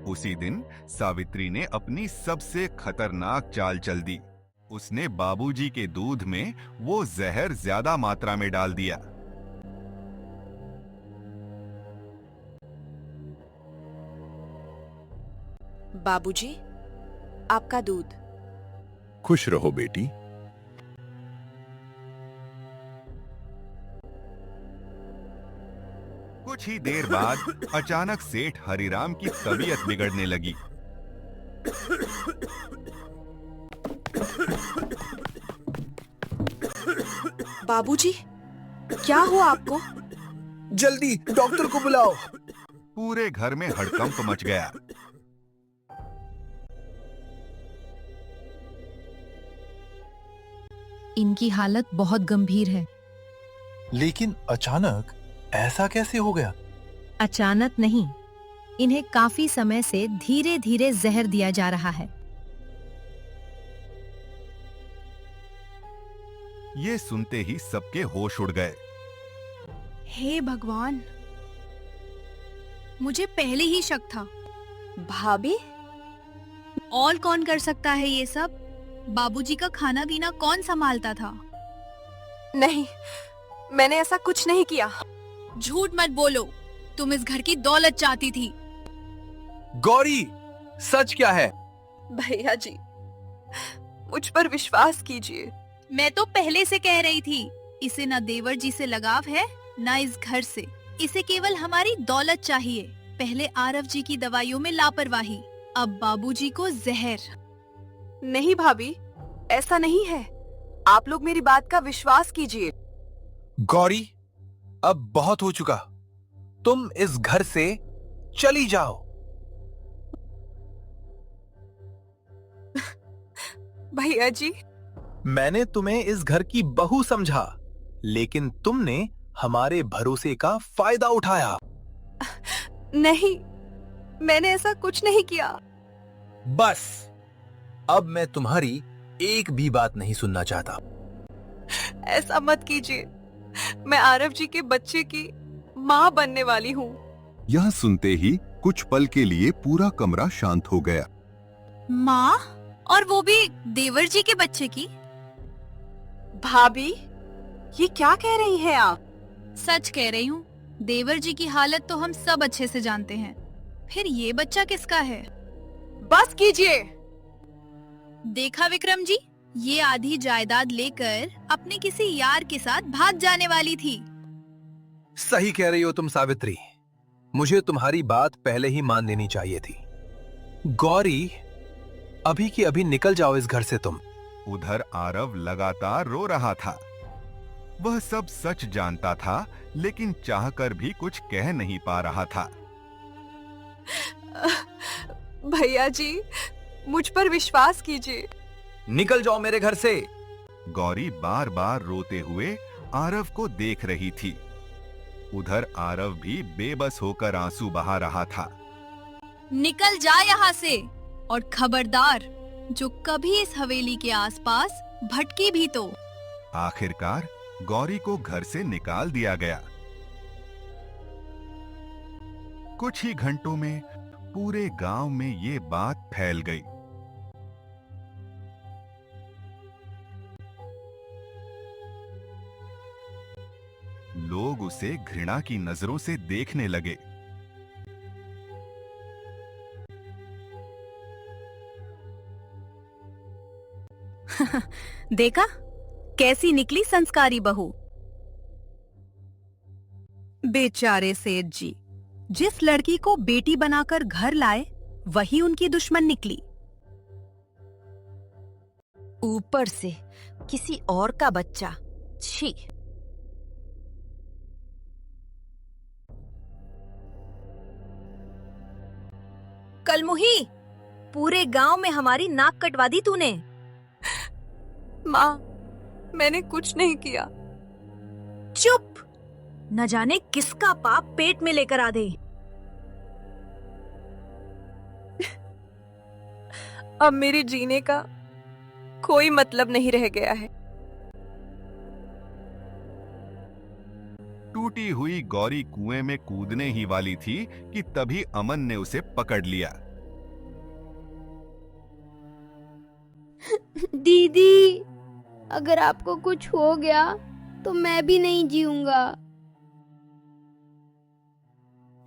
उसी दिन सावित्री ने अपनी सबसे खतरनाक चाल चल दी। उसने बाबूजी के दूध में वो जहर ज्यादा मात्रा में डाल दिया। बाबूजी, आपका दूध। खुश रहो बेटी। कुछ ही देर बाद अचानक सेठ हरिराम की तबीयत बिगड़ने लगी। बाबूजी, क्या हुआ आपको? जल्दी डॉक्टर को बुलाओ। पूरे घर में हड़कंप मच गया। इनकी हालत बहुत गंभीर है। लेकिन अचानक ऐसा कैसे हो गया? अचानक नहीं, इन्हें काफी समय से धीरे धीरे जहर दिया जा रहा है। ये सुनते ही सबके होश उड़ गए। हे भगवान, मुझे पहले ही शक था। भाभी, और कौन कर सकता है ये सब? बाबूजी का खाना पीना कौन संभालता था? नहीं, मैंने ऐसा कुछ नहीं किया। झूठ मत बोलो, तुम इस घर की दौलत चाहती थी। गौरी, सच क्या है? भैया जी, मुझ पर विश्वास कीजिए। मैं तो पहले से कह रही थी, इसे न देवर जी से लगाव है न इस घर से। इसे केवल हमारी दौलत चाहिए। पहले आरव जी की दवाइयों में लापरवाही, अब बाबूजी को जहर। नहीं भाभी, ऐसा नहीं है। आप लोग मेरी बात का विश्वास कीजिए। गौरी, अब बहुत हो चुका। तुम इस घर से चली जाओ। भैया जी, मैंने तुम्हें इस घर की बहू समझा, लेकिन तुमने हमारे भरोसे का फायदा उठाया। नहीं, मैंने ऐसा कुछ नहीं किया। बस, अब मैं तुम्हारी एक भी बात नहीं सुनना चाहता। ऐसा मत कीजिए। मैं आरव जी के बच्चे की माँ बनने वाली हूँ। यह सुनते ही कुछ पल के लिए पूरा कमरा शांत हो गया। माँ? और वो भी देवर जी के बच्चे की? भाभी, ये क्या कह रही हैं आप? सच कह रही हूँ। देवर जी की हालत तो हम सब अच्छे से जानते हैं। फिर ये बच्चा किसका है? बस कीजिए। देखा विक्रम जी, ये आधी जायदाद लेकर अपने किसी यार के साथ भाग जाने वाली थी। सही कह रही हो तुम सावित्री। मुझे तुम्हारी बात पहले ही मान लेनी चाहिए थी। गौरी, अभी की अभी निकल जाओ इस घर से तुम। उधर आरव लगातार रो रहा था। वह सब सच जानता था, लेकिन चाहकर भी कुछ कह नहीं पा रहा था। भैया जी, मुझ पर विश्वास कीजिए। निकल जाओ मेरे घर से। गौरी बार बार रोते हुए आरव को देख रही थी। उधर आरव भी बेबस होकर आंसू बहा रहा था। निकल जा यहाँ से, और खबरदार, जो कभी इस हवेली के आसपास भटकी भी तो। आखिरकार गौरी को घर से निकाल दिया गया। कुछ ही घंटों में पूरे गांव में ये बात फैल गई। लोग उसे घृणा की नजरों से देखने लगे। देखा, कैसी निकली संस्कारी बहू। बेचारे सेठ जी, जिस लड़की को बेटी बनाकर घर लाए, वही उनकी दुश्मन निकली। ऊपर से किसी और का बच्चा। छी। कलमुही, पूरे गांव में हमारी नाक कटवा दी तूने। माँ, मैंने कुछ नहीं किया। चुप! न जाने किसका पाप पेट में लेकर आ दे। अब मेरे जीने का कोई मतलब नहीं रह गया है। टूटी हुई गौरी कुएं में कूदने ही वाली थी कि तभी अमन ने उसे पकड़ लिया। दीदी, अगर आपको कुछ हो गया तो मैं भी नहीं जीऊंगा।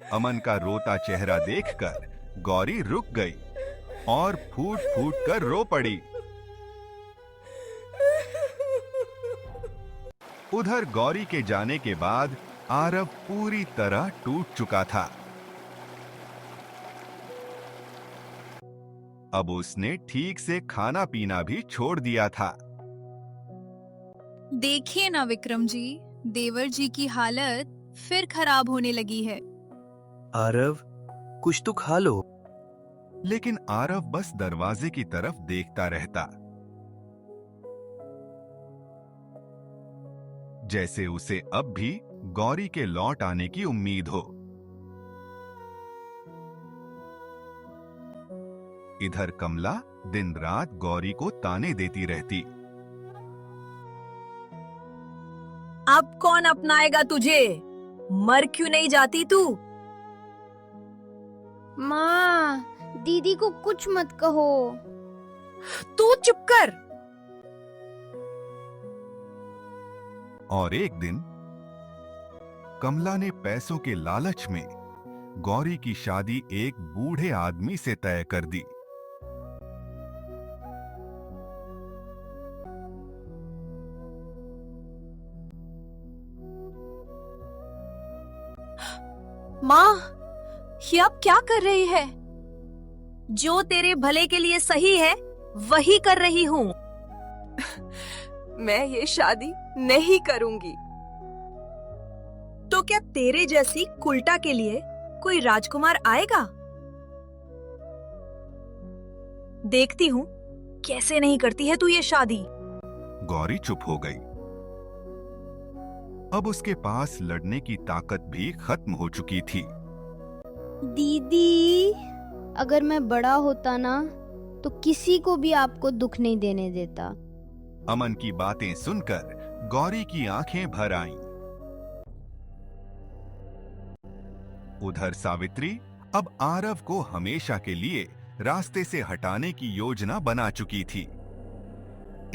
अमन का रोता चेहरा देखकर गौरी रुक गई और फूट फूट कर रो पड़ी। उधर गौरी के जाने के बाद आरव पूरी तरह टूट चुका था। अब उसने ठीक से खाना पीना भी छोड़ दिया था। देखिए ना विक्रम जी, देवर जी की हालत फिर खराब होने लगी है। आरव, कुछ तो खा लो। लेकिन आरव बस दरवाजे की तरफ देखता रहता, जैसे उसे अब भी गौरी के लौट आने की उम्मीद हो। इधर कमला दिन रात गौरी को ताने देती रहती। अब कौन अपनाएगा तुझे? मर क्यों नहीं जाती तू? माँ, दीदी को कुछ मत कहो। तू चुप कर। और एक दिन कमला ने पैसों के लालच में गौरी की शादी एक बूढ़े आदमी से तय कर दी। माँ, ये अब क्या कर रही है? जो तेरे भले के लिए सही है वही कर रही हूँ। मैं ये शादी नहीं करूंगी। तो क्या तेरे जैसी कुल्टा के लिए कोई राजकुमार आएगा? देखती हूँ कैसे नहीं करती है तू ये शादी। गौरी चुप हो गई। अब उसके पास लड़ने की ताकत भी खत्म हो चुकी थी। दीदी, अगर मैं बड़ा होता ना तो किसी को भी आपको दुख नहीं देने देता। अमन की बातें सुनकर गौरी की आंखें भर आईं। उधर सावित्री अब आरव को हमेशा के लिए रास्ते से हटाने की योजना बना चुकी थी।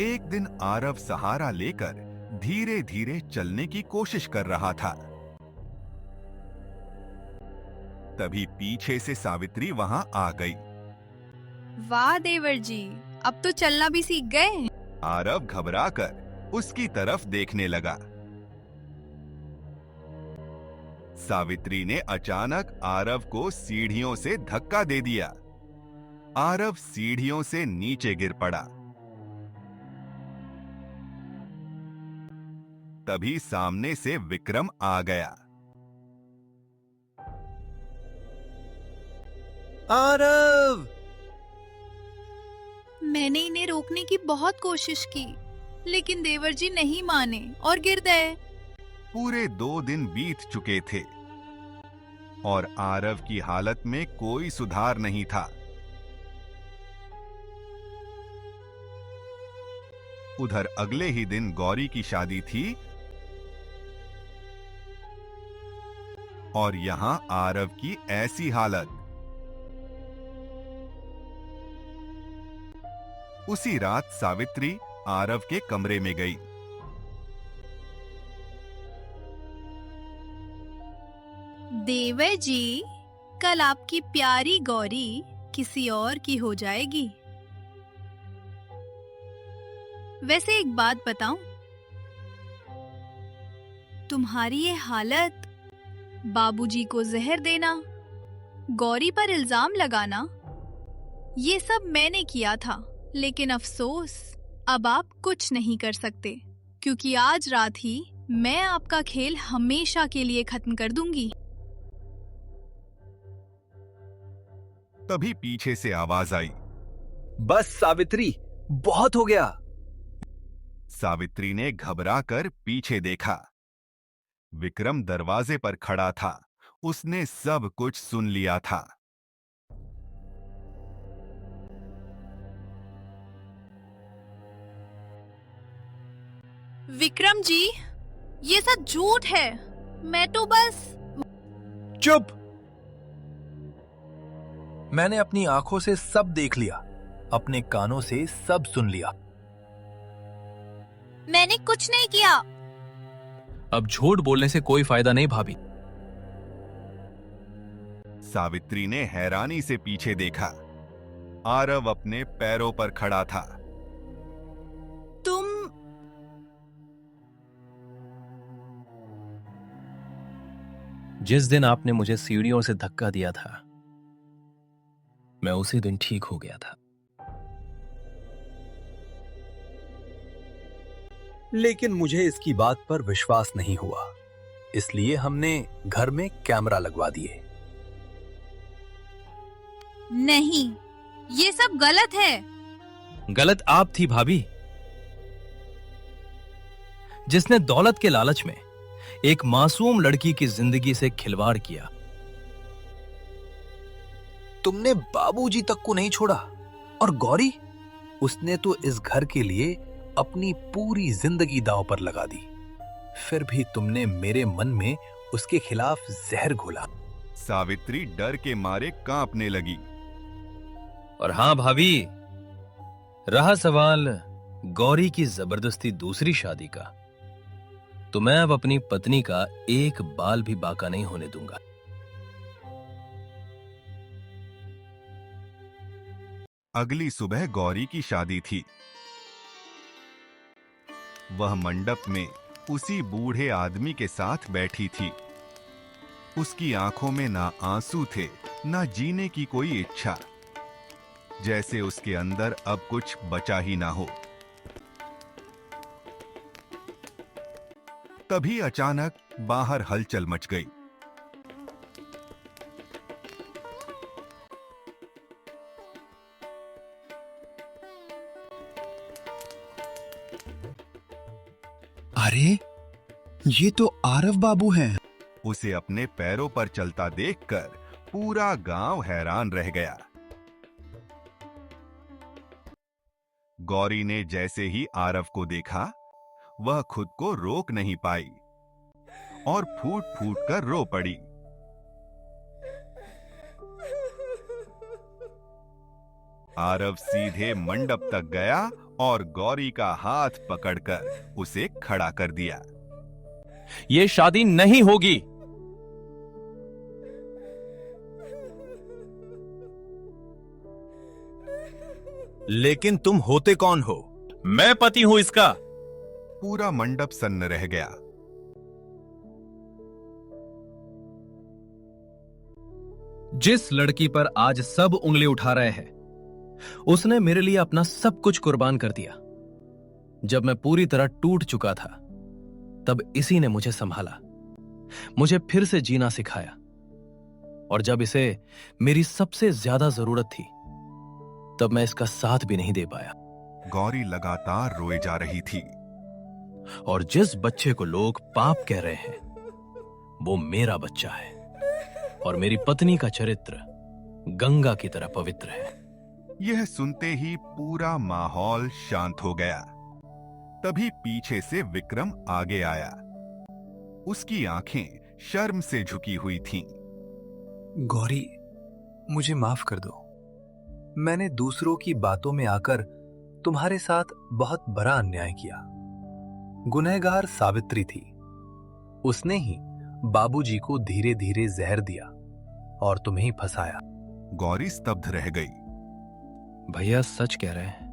एक दिन आरव सहारा लेकर धीरे धीरे चलने की कोशिश कर रहा था। तभी पीछे से सावित्री वहां आ गई। वाह देवर जी, अब तो चलना भी सीख गए। आरव घबराकर उसकी तरफ देखने लगा। सावित्री ने अचानक आरव को सीढ़ियों से धक्का दे दिया। आरव सीढ़ियों से नीचे गिर पड़ा। तभी सामने से विक्रम आ गया। आरव! मैंने इन्हें रोकने की बहुत कोशिश की, लेकिन देवर जी नहीं माने और गिर गए। पूरे 2 दिन बीत चुके थे और आरव की हालत में कोई सुधार नहीं था। उधर अगले ही दिन गौरी की शादी थी और यहां आरव की ऐसी हालत। उसी रात सावित्री आरव के कमरे में गई। देवर जी, कल आपकी प्यारी गौरी किसी और की हो जाएगी। वैसे एक बात बताऊं, तुम्हारी ये हालत, बाबूजी को जहर देना, गौरी पर इल्जाम लगाना, ये सब मैंने किया था। लेकिन अफसोस, अब आप कुछ नहीं कर सकते, क्योंकि आज रात ही मैं आपका खेल हमेशा के लिए खत्म कर दूंगी। तभी पीछे से आवाज आई। बस सावित्री, बहुत हो गया। सावित्री ने घबराकर पीछे देखा। विक्रम दरवाजे पर खड़ा था। उसने सब कुछ सुन लिया था। विक्रम जी, ये सब झूठ है। मैं तो बस... चुप! मैंने अपनी आंखों से सब देख लिया। अपने कानों से सब सुन लिया। मैंने कुछ नहीं किया। अब झूठ बोलने से कोई फायदा नहीं भाभी। सावित्री ने हैरानी से पीछे देखा। आरव अपने पैरों पर खड़ा था। तुम जिस दिन आपने मुझे सीढ़ियों से धक्का दिया था, मैं उसी दिन ठीक हो गया था। लेकिन मुझे इसकी बात पर विश्वास नहीं हुआ, इसलिए हमने घर में कैमरा लगवा दिए। नहीं, ये सब गलत है। गलत आप थी भाभी, जिसने दौलत के लालच में एक मासूम लड़की की जिंदगी से खिलवाड़ किया। तुमने बाबूजी तक को नहीं छोड़ा, और गौरी, उसने तो इस घर के लिए अपनी पूरी जिंदगी दांव पर लगा दी। फिर भी तुमने मेरे मन में उसके खिलाफ जहर घोला। सावित्री डर के मारे कांपने लगी। और हां भाभी, रहा सवाल गौरी की जबरदस्ती दूसरी शादी का, तो मैं अब अपनी पत्नी का एक बाल भी बाका नहीं होने दूंगा। अगली सुबह गौरी की शादी थी। वह मंडप में उसी बूढ़े आदमी के साथ बैठी थी। उसकी आंखों में ना आंसू थे, ना जीने की कोई इच्छा, जैसे उसके अंदर अब कुछ बचा ही ना हो। तभी अचानक बाहर हलचल मच गई। अरे, ये तो आरव बाबू हैं। उसे अपने पैरों पर चलता देखकर पूरा गांव हैरान रह गया। गौरी ने जैसे ही आरव को देखा, वह खुद को रोक नहीं पाई और फूट फूट कर रो पड़ी। आरव सीधे मंडप तक गया और गौरी का हाथ पकड़कर उसे खड़ा कर दिया। ये शादी नहीं होगी। लेकिन तुम होते कौन हो? मैं पति हूं इसका। पूरा मंडप सन्न रह गया। जिस लड़की पर आज सब उंगली उठा रहे हैं, उसने मेरे लिए अपना सब कुछ कुर्बान कर दिया। जब मैं पूरी तरह टूट चुका था, तब इसी ने मुझे संभाला, मुझे फिर से जीना सिखाया। और जब इसे मेरी सबसे ज्यादा जरूरत थी, तब मैं इसका साथ भी नहीं दे पाया। गौरी लगातार रोए जा रही थी। और जिस बच्चे को लोग पाप कह रहे हैं, वो मेरा बच्चा है, और मेरी पत्नी का चरित्र गंगा की तरह पवित्र है। यह सुनते ही पूरा माहौल शांत हो गया। तभी पीछे से विक्रम आगे आया। उसकी आंखें शर्म से झुकी हुई थीं। गौरी, मुझे माफ कर दो। मैंने दूसरों की बातों में आकर तुम्हारे साथ बहुत बड़ा अन्याय किया। गुनहगार सावित्री थी। उसने ही बाबूजी को धीरे धीरे जहर दिया और तुम्हें फंसाया। गौरी स्तब्ध रह गई। भैया सच कह रहे हैं,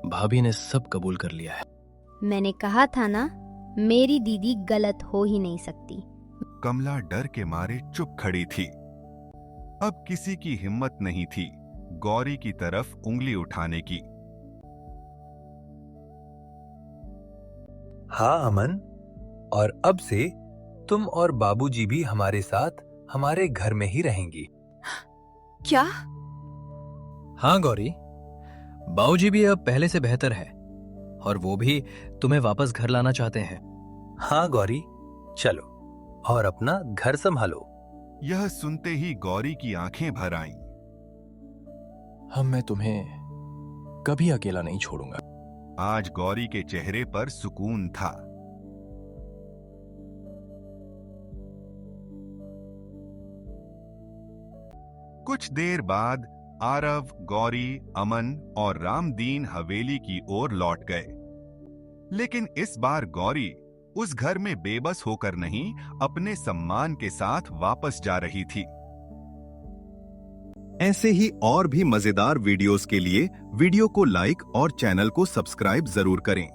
भाभी ने सब कबूल कर लिया है। मैंने कहा था ना, मेरी दीदी गलत हो ही नहीं सकती। कमला डर के मारे चुप खड़ी थी। अब किसी की हिम्मत नहीं थी गौरी की तरफ उंगली उठाने की। हाँ अमन, और अब से तुम और बाबूजी भी हमारे साथ हमारे घर में ही रहेंगी। क्या? हाँ गौरी, बाबूजी भी अब पहले से बेहतर है, और वो भी तुम्हें वापस घर लाना चाहते हैं। हाँ गौरी, चलो और अपना घर संभालो। यह सुनते ही गौरी की आंखें भर आईं। हम मैं तुम्हें कभी अकेला नहीं छोड़ूंगा। आज गौरी के चेहरे पर सुकून था। कुछ देर बाद आरव, गौरी, अमन और रामदीन हवेली की ओर लौट गए। लेकिन इस बार गौरी उस घर में बेबस होकर नहीं, अपने सम्मान के साथ वापस जा रही थी। ऐसे ही और भी मजेदार वीडियोस के लिए वीडियो को लाइक और चैनल को सब्सक्राइब जरूर करें।